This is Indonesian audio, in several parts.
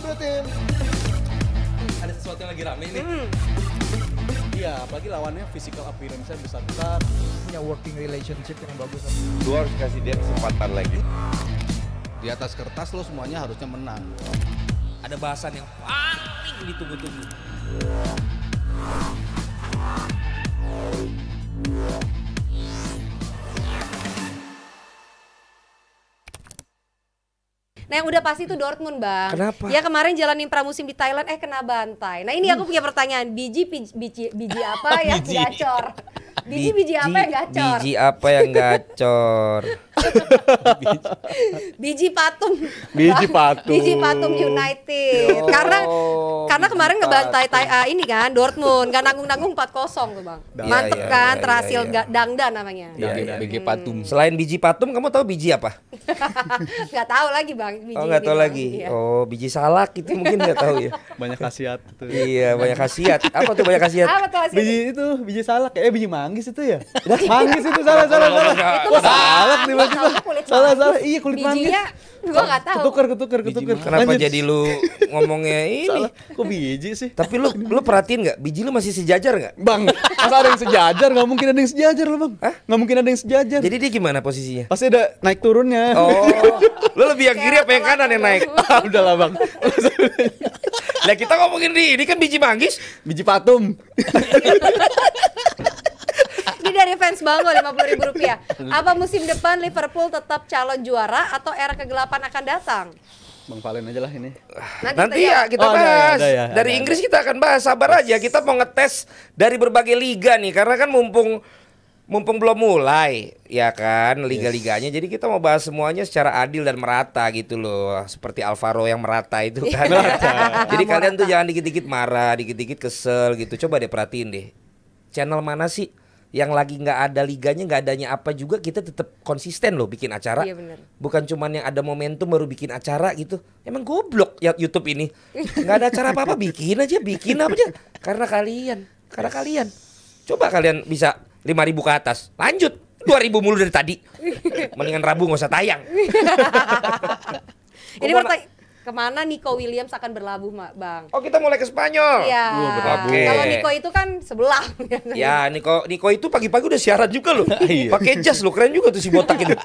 dua tim. Ada sesuatu yang lagi rame nih. Iya, apalagi lawannya physical appearance-nya besar-besar. Punya working relationship yang bagus. Lu harus kasih dia kesempatan lagi. Di atas kertas lo semuanya harusnya menang. Ada bahasan yang paling ditunggu-tunggu. Nah yang udah pasti itu Dortmund, Bang. Kenapa? Ya kemarin jalanin pramusim di Thailand kena bantai. Nah ini aku punya pertanyaan, biji apa yang gacor? Biji apa yang gacor? Biji apa yang gacor? Biji Patum. Biji Patum. Biji Patum United. Karena kemarin ngebantai ini kan Dortmund, gak nanggung-nanggung 4-0 tuh, Bang. Mantep kan, terhasil Dangda namanya. BG Patum. Selain biji patum, kamu tahu biji apa? Gak tahu lagi, Bang. Biji Oh, nggak tahu ini, Bang. lagi. Iya. Oh, biji salak itu mungkin nggak tahu ya. Banyak khasiat itu. Iya, banyak khasiat. Apa tuh banyak khasiat? Apa tuh hasilnya? Biji salak, biji manggis itu ya? Manggis itu salah. Itu Salak tiba-tiba. Salah. Iya, kulit manggis. Bijinya gua nggak tahu. Ketukar. Kenapa Lanjut. jadi lu ngomongnya ini? Salah. Kok biji sih? Tapi lu perhatiin nggak? Biji lu masih sejajar nggak? Bang, masa ada yang sejajar? Gak mungkin ada yang sejajar loh, Bang. Hah? Gak mungkin ada yang sejajar. Jadi dia gimana posisinya? Pasti ada naik turunnya. Oh, lu lebih yang kiri apa yang kanan yang naik? Udah lah, Bang. Lah kita ngomongin ini kan biji manggis. Biji patum. Ini dari fans Banggo Rp50.000. Apa musim depan Liverpool tetap calon juara atau era kegelapan akan datang? Bang Valen aja lah ini. Nanti ya kita Oh, bahas. ada ya. Dari Inggris kita akan bahas. Sabar aja, kita mau ngetes dari berbagai liga nih, karena kan mumpung belum mulai ya kan liga-liganya. Jadi kita mau bahas semuanya secara adil dan merata gitu loh. Seperti Alvaro yang merata itu kan. Jadi kalian tuh jangan dikit-dikit marah, dikit-dikit kesel gitu. Coba deh perhatiin deh. Channel mana sih yang lagi nggak ada liganya, nggak adanya apa juga, kita tetap konsisten loh bikin acara. Iya bener. Bukan cuman yang ada momentum baru bikin acara gitu. Emang goblok ya YouTube ini. Nggak ada acara apa-apa, bikin aja. Karena kalian. Coba kalian bisa 5.000 ke atas, lanjut 2.000 mulu dari tadi. Mendingan Rabu nggak usah tayang. Ini kemana Nico Williams akan berlabuh, Bang? Oh, kita mulai ke Spanyol. Iya. Oke. Kalau Nico itu kan sebelah. Ya, Niko itu pagi-pagi udah siaran juga loh. Pakai jas loh, keren juga tuh si botak itu.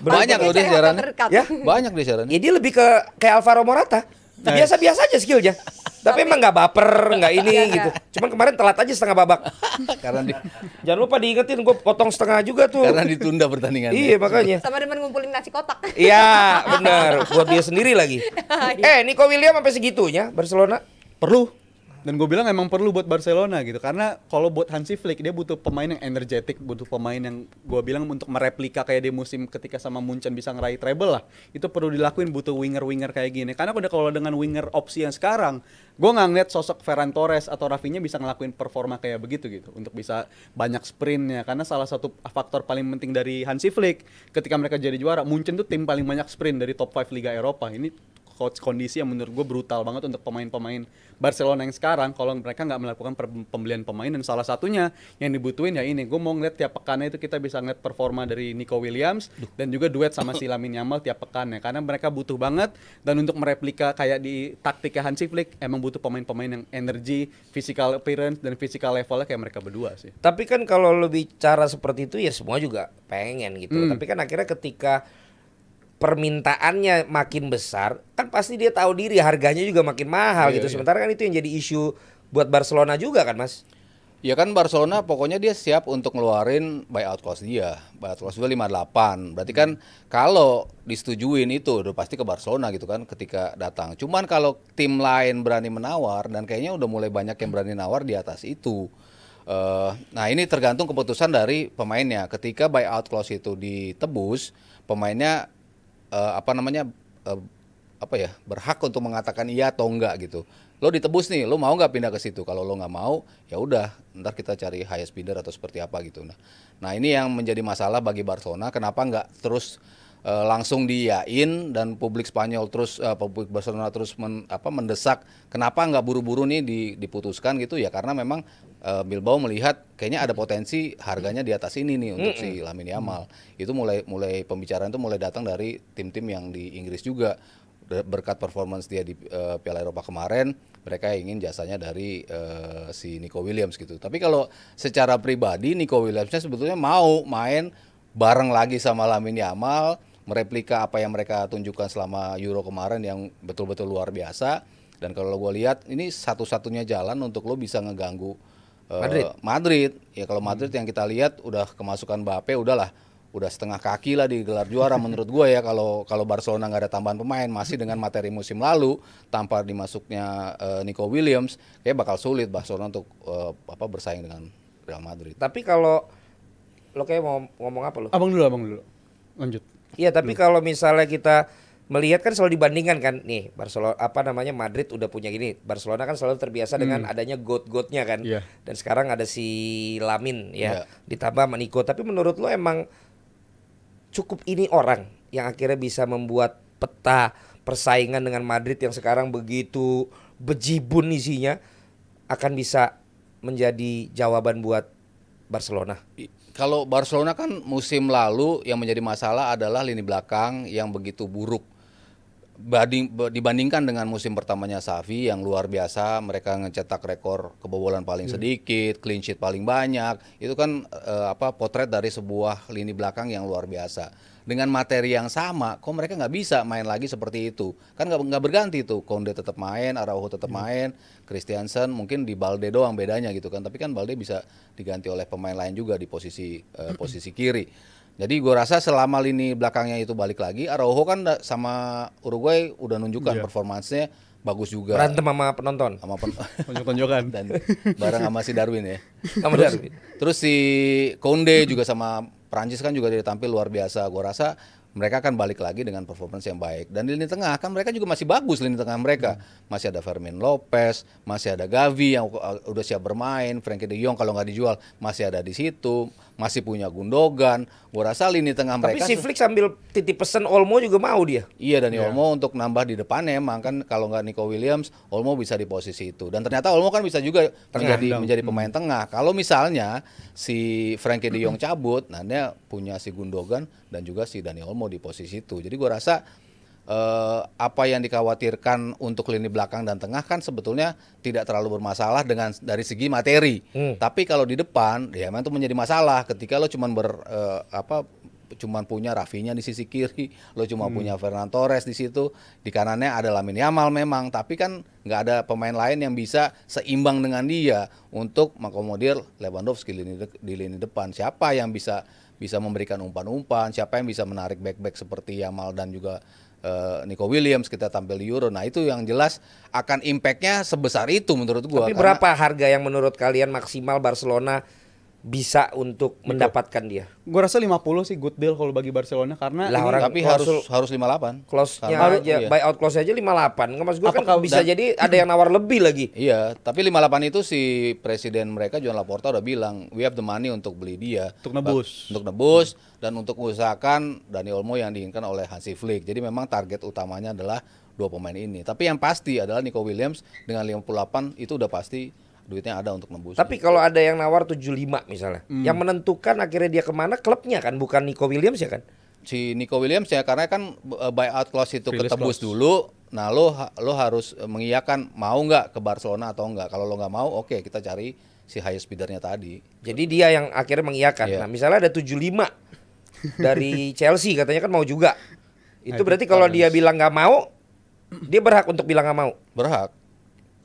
Banyak loh dia siaran. Ya, Banyak dia siaran. ya dia lebih ke kayak Alvaro Morata. Biasa-biasa aja skillnya. Tapi emang nggak baper, nggak ini gitu. Cuman kemarin telat aja setengah babak. Jangan lupa diingetin, gue potong setengah juga tuh. Karena ditunda pertandingannya. Iya makanya. Sama demen ngumpulin nasi kotak. Iya benar, buat dia sendiri lagi. Nico Williams sampai segitunya Barcelona. Perlu. Dan gue bilang emang perlu buat Barcelona gitu. Karena kalau buat Hansi Flick, dia butuh pemain yang energetik, butuh pemain yang gue bilang untuk mereplika kayak di musim ketika sama Munchen bisa ngeraih treble lah. Itu perlu dilakuin, butuh winger-winger kayak gini. Karena kalau dengan winger opsi yang sekarang, gue nggak ngeliat sosok Ferran Torres atau Rafinha bisa ngelakuin performa kayak begitu gitu. Untuk bisa banyak sprintnya. Karena salah satu faktor paling penting dari Hansi Flick ketika mereka jadi juara, Munchen tuh tim paling banyak sprint dari top 5 Liga Eropa. Ini kondisi yang menurut gue brutal banget untuk pemain-pemain Barcelona yang sekarang kalau mereka nggak melakukan pembelian pemain. Dan salah satunya yang dibutuhin ya ini, gue mau ngeliat tiap pekannya itu kita bisa ngeliat performa dari Nico Williams dan juga duet sama si Lamine Yamal tiap pekannya, karena mereka butuh banget. Dan untuk mereplika kayak di taktiknya Hansi Flick emang butuh pemain-pemain yang energi, physical appearance dan physical levelnya kayak mereka berdua sih. Tapi kan kalau lo bicara seperti itu ya semua juga pengen gitu. Tapi kan akhirnya ketika permintaannya makin besar, kan pasti dia tahu diri harganya juga makin mahal gitu. Sementara kan itu yang jadi isu buat Barcelona juga kan, Mas? Ya kan Barcelona pokoknya dia siap untuk ngeluarin buyout clause dia. Buyout clause dia 58. Berarti kan kalau disetujuin itu udah pasti ke Barcelona gitu kan ketika datang. Cuman kalau tim lain berani menawar, dan kayaknya udah mulai banyak yang berani nawar di atas itu. Nah ini tergantung keputusan dari pemainnya. Ketika buyout clause itu ditebus, pemainnya berhak untuk mengatakan iya atau enggak gitu. Lo ditebus nih, lo mau nggak pindah ke situ? Kalau lo nggak mau, ya udah, ntar kita cari highest bidder atau seperti apa gitu. Nah ini yang menjadi masalah bagi Barcelona. Kenapa nggak terus langsung diiyain, dan publik Spanyol publik Barcelona terus mendesak. Kenapa nggak buru-buru nih diputuskan gitu? Ya karena memang Bilbao melihat kayaknya ada potensi harganya di atas ini nih untuk si Lamine Yamal. Itu mulai pembicaraan itu mulai datang dari tim-tim yang di Inggris juga. berkat performance dia di Piala Eropa kemarin, mereka ingin jasanya dari si Nico Williams gitu. Tapi kalau secara pribadi Nico Williamsnya sebetulnya mau main bareng lagi sama Lamine Yamal, mereplika apa yang mereka tunjukkan selama Euro kemarin yang betul-betul luar biasa. Dan kalau gue lihat ini satu-satunya jalan untuk lo bisa ngeganggu Madrid. Ya kalau Madrid yang kita lihat udah kemasukan Mbappe udah setengah kaki lah di gelar juara menurut gue ya. Kalau Barcelona nggak ada tambahan pemain masih dengan materi musim lalu tanpa dimasuknya Nico Williams, kayak bakal sulit Barcelona untuk bersaing dengan Real Madrid. Tapi kalau lo kayak mau ngomong apa lo? Abang dulu. Lanjut. Iya, tapi kalau misalnya kita melihat kan selalu dibandingkan kan nih Barcelona Madrid udah punya gini, Barcelona kan selalu terbiasa dengan adanya goat-goatnya kan. Yeah. Dan sekarang ada si Lamine ya, Yeah. ditambah sama Nico. Tapi menurut lo emang cukup ini orang yang akhirnya bisa membuat peta persaingan dengan Madrid yang sekarang begitu bejibun isinya akan bisa menjadi jawaban buat Barcelona? Kalau Barcelona kan musim lalu yang menjadi masalah adalah lini belakang yang begitu buruk. Dibandingkan dengan musim pertamanya Xavi yang luar biasa, mereka ngecetak rekor kebobolan paling sedikit, clean sheet paling banyak. Itu kan potret dari sebuah lini belakang yang luar biasa. Dengan materi yang sama, kok mereka nggak bisa main lagi seperti itu? Kan nggak berganti tuh. Koundé tetap main, Araujo tetap main, Christiansen mungkin di Balde doang bedanya gitu kan. Tapi kan Balde bisa diganti oleh pemain lain juga di posisi kiri. Jadi gue rasa selama lini belakangnya itu balik lagi, Araujo kan sama Uruguay udah nunjukkan performansnya bagus juga. Berantem sama penonton. Sama Tonjok-tonjokan. dan bareng sama si Darwin ya. Sama Darwin. Terus si Koundé juga sama Prancis kan juga dia tampil luar biasa. Gue rasa mereka akan balik lagi dengan performance yang baik. Dan di lini tengah kan mereka juga masih bagus lini tengah mereka. Masih ada Fermin Lopez, masih ada Gavi yang udah siap bermain, Frenkie de Jong kalau nggak dijual masih ada di situ, masih punya Gundogan. Gue rasa lini tengah Tapi mereka. si Flick sambil titip pesan Olmo juga mau dia. Iya, Dani Olmo untuk nambah di depannya emang kan kalau nggak Nico Williams, Olmo bisa di posisi itu. Dan ternyata Olmo kan bisa juga menjadi pemain tengah. Kalau misalnya si Frenkie de Jong cabut, nah dia punya si Gundogan dan juga si Dani Olmo di posisi itu. Jadi gue rasa apa yang dikhawatirkan untuk lini belakang dan tengah kan sebetulnya tidak terlalu bermasalah dari segi materi. Tapi kalau di depan, ya memang itu menjadi masalah ketika lo cuman punya Rafinha di sisi kiri, lo cuma punya Ferran Torres di situ, di kanannya ada Lamine Yamal memang, tapi kan nggak ada pemain lain yang bisa seimbang dengan dia untuk mengakomodir Lewandowski di lini depan. Siapa yang bisa memberikan umpan-umpan, siapa yang bisa menarik back-back seperti Yamal dan juga Nico Williams kita tampil di Euro. Nah itu yang jelas akan impact-nya sebesar itu menurut gua. Tapi berapa harga yang menurut kalian maksimal Barcelona bisa untuk mendapatkan dia? Gue rasa 50 sih good deal kalau bagi Barcelona karena tapi harus 58. Close-nya Karena- aja, iya. buyout close aja 58. Nggak, maksud gue kan Apakah- bisa jadi ada yang nawar lebih lagi. Iya, tapi 58 itu si presiden mereka Joan Laporta udah bilang, we have the money untuk beli dia. Untuk nebus. Untuk nebus dan untuk mengusahakan Dani Olmo yang diinginkan oleh Hansi Flick. Jadi memang target utamanya adalah dua pemain ini. Tapi yang pasti adalah Nico Williams dengan 58 itu udah pasti duitnya ada untuk nebus. Tapi kalau ada yang nawar 75 misalnya, yang menentukan akhirnya dia kemana klubnya kan, bukan Nico Williams ya kan? Si Nico Williams ya karena kan buyout clause itu Release ketebus clause. dulu. Nah lo harus mengiyakan mau nggak ke Barcelona atau nggak. Kalau lo nggak mau, oke kita cari si highest biddernya tadi. Jadi dia yang akhirnya mengiyakan. Iya. Nah misalnya ada 75 dari Chelsea katanya kan mau juga. Itu berarti kalau dia bilang nggak mau, dia berhak untuk bilang nggak mau. Berhak.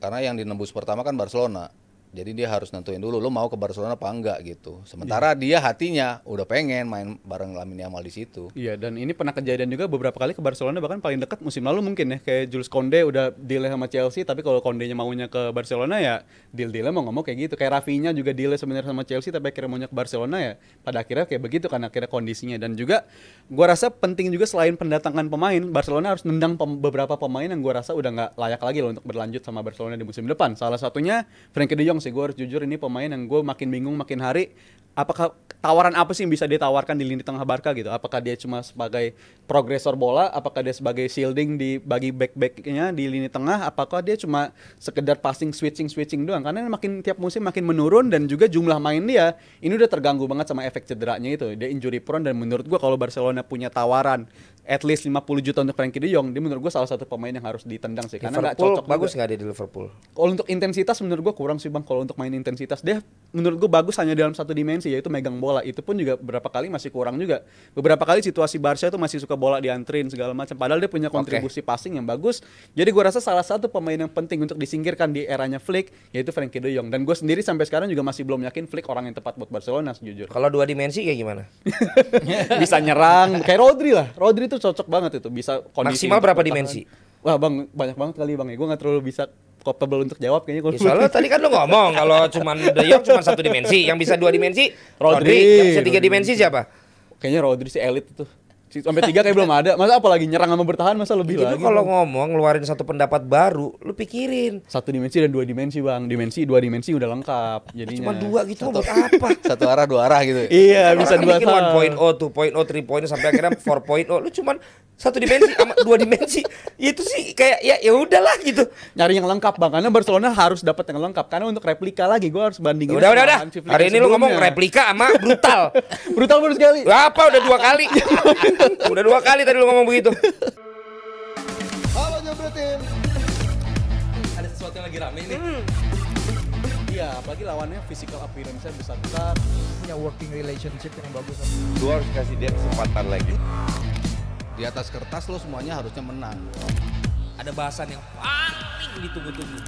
Karena yang dinembus pertama kan Barcelona. Jadi dia harus nentuin dulu lo mau ke Barcelona apa enggak gitu. Sementara dia hatinya udah pengen main bareng Lamine Yamal di situ. Iya, dan ini pernah kejadian juga beberapa kali ke Barcelona, bahkan paling dekat musim lalu mungkin ya, kayak Jules Koundé udah deal sama Chelsea, tapi kalau Koundé-nya maunya ke Barcelona ya deal-dealnya mau nggak mau kayak gitu. Kayak Rafinha juga deal sebenarnya sama Chelsea tapi akhirnya maunya ke Barcelona ya. Pada akhirnya kayak begitu kan akhirnya kondisinya. Dan juga gua rasa penting juga selain pendatangan pemain, Barcelona harus nendang beberapa pemain yang gua rasa udah nggak layak lagi loh untuk berlanjut sama Barcelona di musim depan. Salah satunya Frenkie de Jong sih, gue harus jujur ini pemain yang gue makin bingung makin hari. Apakah tawaran apa sih yang bisa ditawarkan di lini tengah Barca gitu? Apakah dia cuma sebagai progresor bola? Apakah dia sebagai shielding di bagi back-backnya di lini tengah? Apakah dia cuma sekedar passing switching doang? Karena makin tiap musim makin menurun dan juga jumlah main dia ini udah terganggu banget sama efek cederanya itu. Dia injury prone dan menurut gua kalau Barcelona punya tawaran at least 50 juta untuk Frankie De Jong, dia menurut gue salah satu pemain yang harus ditendang sih karena nggak Liverpool cocok bagus juga. nggak dia di Liverpool? Kalau untuk intensitas menurut gue kurang sih bang. Kalau untuk main intensitas dia menurut gue bagus hanya dalam satu dimensi, yaitu megang bola. Itu pun juga beberapa kali masih kurang juga. Beberapa kali situasi Barca itu masih suka bola diantrin segala macam. Padahal dia punya kontribusi passing yang bagus. Jadi gue rasa salah satu pemain yang penting untuk disingkirkan di eranya Flick yaitu Frankie De Jong. Dan gue sendiri sampai sekarang juga masih belum yakin Flick orang yang tepat buat Barcelona sejujurnya. Kalau 2 dimensi kayak gimana? Bisa nyerang kayak Rodri lah. Rodri tuh cocok banget itu, bisa kondisi Maksimal berapa pertahanan. dimensi? Wah bang, banyak banget kali bang ya. Gue nggak terlalu bisa capable untuk jawab kayaknya. Ya, soalnya tadi kan lo ngomong kalau cuman De Jong cuma 1 dimensi, yang bisa 2 dimensi Rodri. yang bisa 3 dimensi siapa? Kayaknya Rodri si elit itu. Sampai 3 kayak belum ada. Masa apalagi nyerang sama bertahan masa lebih Itu lagi. kalau Bang. ngomong ngeluarin satu pendapat baru, lu pikirin. 1 dimensi dan 2 dimensi bang. Dimensi 2 dimensi udah lengkap. Jadinya. Cuma 2 gitu buat apa? Satu arah dua arah gitu. Iya bisa 2 bikin 1.0, 2.0, 3.0 sampai akhirnya 4.0. Lu cuman 1 dimensi sama 2 dimensi. Itu sih kayak ya udahlah gitu. Nyari yang lengkap bang. Karena Barcelona harus dapat yang lengkap. Karena untuk replika lagi gue harus bandingin. Udah. sama Hansi Flick Hari ini lu ngomong sebelumnya. replika sama brutal. Brutal baru sekali. Apa udah 2 kali? Udah 2 kali tadi lu ngomong begitu. Ada sesuatu yang lagi rame nih. Iya, apalagi lawannya physical appearance-nya besar-besar. Punya working relationship yang bagus. Lu harus kasih dia kesempatan lagi. Di atas kertas lo semuanya harusnya menang. Ada bahasan yang paling ditunggu-tunggu.